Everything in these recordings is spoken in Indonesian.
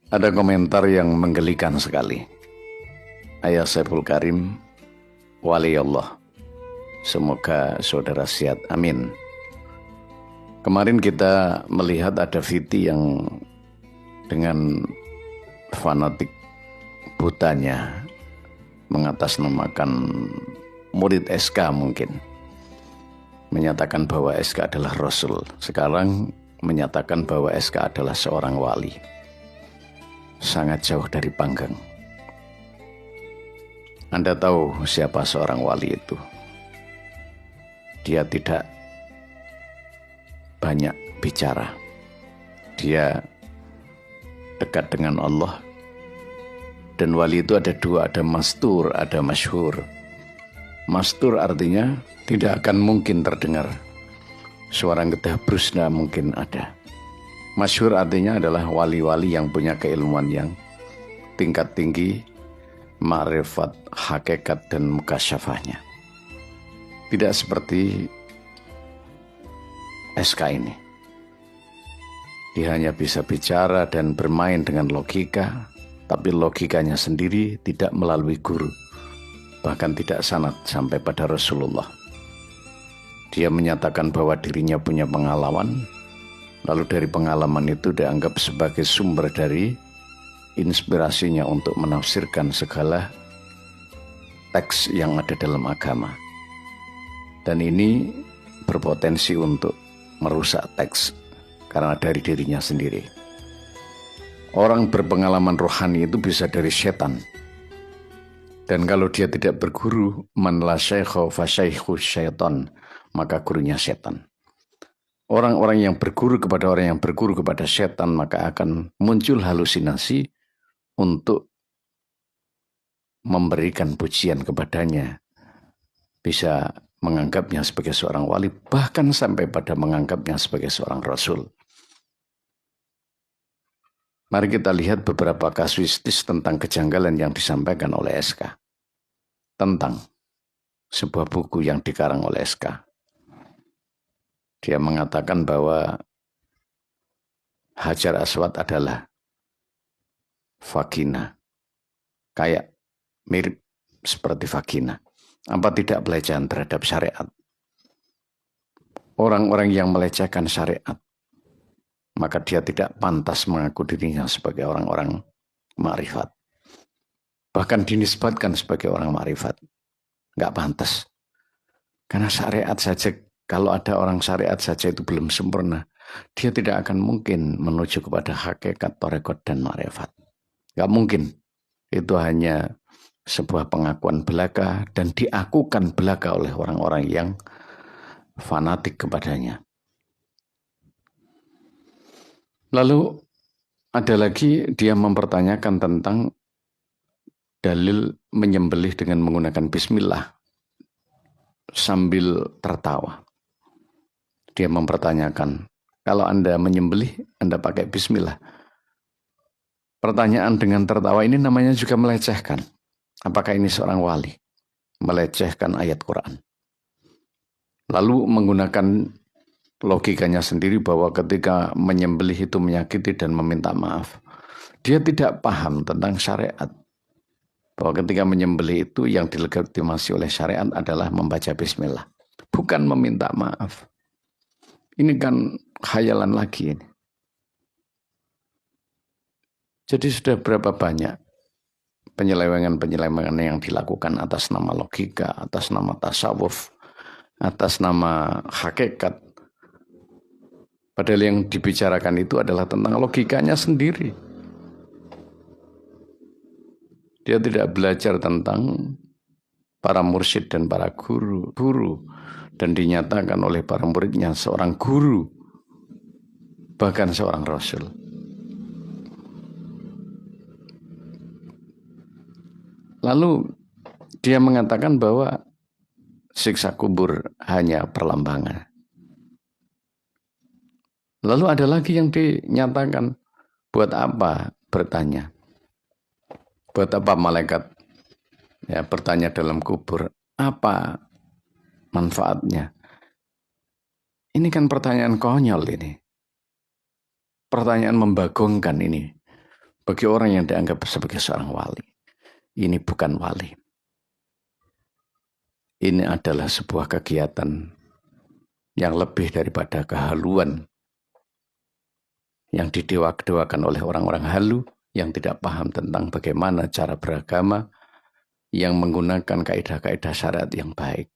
Ada komentar yang menggelikan sekali. Ayah Saiful Karim, wali Allah. Semoga saudara sehat, amin. Kemarin kita melihat ada Viti yang dengan fanatik butanya mengatasnamakan murid SK mungkin. Menyatakan bahwa SK adalah Rasul. Sekarang menyatakan bahwa SK adalah seorang wali. Sangat jauh dari panggang. Anda tahu siapa seorang wali itu? Dia tidak banyak bicara. Dia dekat dengan Allah. Dan wali itu ada dua, ada mastur, ada masyhur. Mastur artinya tidak akan mungkin terdengar. Suara getah brusna mungkin ada. Masyhur artinya adalah wali-wali yang punya keilmuan yang tingkat tinggi, ma'rifat, hakikat, dan mukasyafahnya. Tidak seperti SK ini. Dia hanya bisa bicara dan bermain dengan logika, tapi logikanya sendiri tidak melalui guru, bahkan tidak sanad sampai pada Rasulullah. Dia menyatakan bahwa dirinya punya pengalaman, lalu dari pengalaman itu dianggap sebagai sumber dari inspirasinya untuk menafsirkan segala teks yang ada dalam agama. Dan ini berpotensi untuk merusak teks karena dari dirinya sendiri. Orang berpengalaman rohani itu bisa dari setan. Dan kalau dia tidak berguru, man la syaikha fa syaikhu syaitan, maka gurunya setan. Orang-orang yang berguru kepada orang yang berguru kepada setan, maka akan muncul halusinasi untuk memberikan pujian kepadanya. Bisa menganggapnya sebagai seorang wali, bahkan sampai pada menganggapnya sebagai seorang rasul. Mari kita lihat beberapa kasuistis tentang kejanggalan yang disampaikan oleh SK. Tentang sebuah buku yang dikarang oleh SK. Dia mengatakan bahwa Hajar Aswad adalah vagina. Kayak mirip seperti vagina. Apa tidak pelecehan terhadap syariat? Orang-orang yang melecehkan syariat, maka dia tidak pantas mengaku dirinya sebagai orang-orang ma'rifat. Bahkan dinisbatkan sebagai orang ma'rifat. Nggak pantas. Karena syariat saja, kalau ada orang syariat saja itu belum sempurna, dia tidak akan mungkin menuju kepada hakikat, tarekat, dan ma'rifat. Nggak mungkin. Itu hanya sebuah pengakuan belaka dan diakukan belaka oleh orang-orang yang fanatik kepadanya. Lalu ada lagi dia mempertanyakan tentang dalil menyembelih dengan menggunakan bismillah sambil tertawa. Dia mempertanyakan, kalau Anda menyembelih, Anda pakai bismillah. Pertanyaan dengan tertawa ini namanya juga melecehkan. Apakah ini seorang wali? Melecehkan ayat Quran. Lalu menggunakan logikanya sendiri bahwa ketika menyembelih itu menyakiti dan meminta maaf. Dia tidak paham tentang syariat. Bahwa ketika menyembelih itu yang dilegitimasi oleh syariat adalah membaca bismillah. Bukan meminta maaf. Ini kan khayalan lagi ini. Jadi sudah berapa banyak penyelewengan-penyelewengan yang dilakukan atas nama logika, atas nama tasawuf, atas nama hakikat. Padahal yang dibicarakan itu adalah tentang logikanya sendiri. Dia tidak belajar tentang para mursyid dan para guru. Dan dinyatakan oleh para muridnya seorang guru, bahkan seorang rasul. Lalu dia mengatakan bahwa siksa kubur hanya perlambangan. Lalu ada lagi yang dinyatakan, buat apa bertanya? Buat apa malaikat ya bertanya dalam kubur? Apa manfaatnya? Ini kan pertanyaan konyol ini. Pertanyaan membagongkan ini. bagi orang yang dianggap sebagai seorang wali. Ini bukan wali. Ini adalah sebuah kegiatan yang lebih daripada kehaluan yang didewa-dewakan oleh orang-orang halu yang tidak paham tentang bagaimana cara beragama, yang menggunakan kaidah-kaidah syariat yang baik.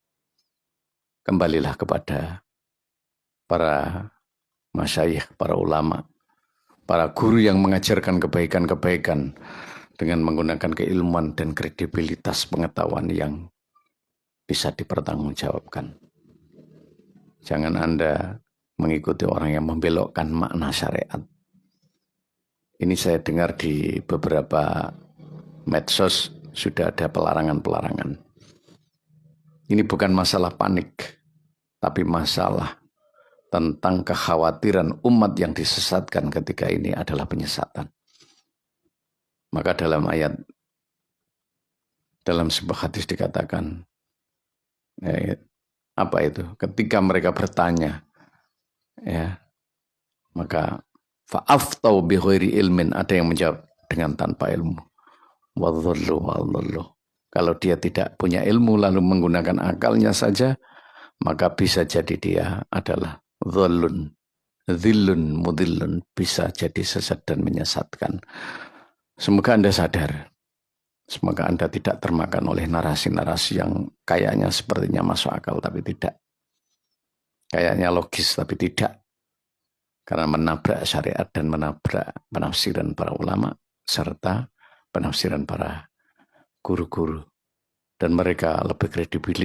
Kembalilah kepada para masyayikh, para ulama, para guru yang mengajarkan kebaikan-kebaikan dengan menggunakan keilmuan dan kredibilitas pengetahuan yang bisa dipertanggungjawabkan. Jangan Anda mengikuti orang yang membelokkan makna syariat. Ini saya dengar di beberapa medsos sudah ada pelarangan-pelarangan. Ini bukan masalah panik, tapi masalah tentang kekhawatiran umat yang disesatkan ketika ini adalah penyesatan. Maka dalam sebuah hadis dikatakan, apa itu? Ketika mereka bertanya, ya, maka fa'aftau bi ghairi ilmin, ada yang menjawab dengan tanpa ilmu. Wadhallu. Kalau dia tidak punya ilmu lalu menggunakan akalnya saja, maka bisa jadi dia adalah dhallun, dhillun, mudillun, bisa jadi sesat dan menyesatkan. Semoga Anda sadar. Semoga Anda tidak termakan oleh narasi-narasi yang kayaknya sepertinya masuk akal tapi tidak. Kayaknya logis tapi tidak. Karena menabrak syariat dan menabrak penafsiran para ulama serta penafsiran para guru-guru. Dan mereka lebih kredibilitas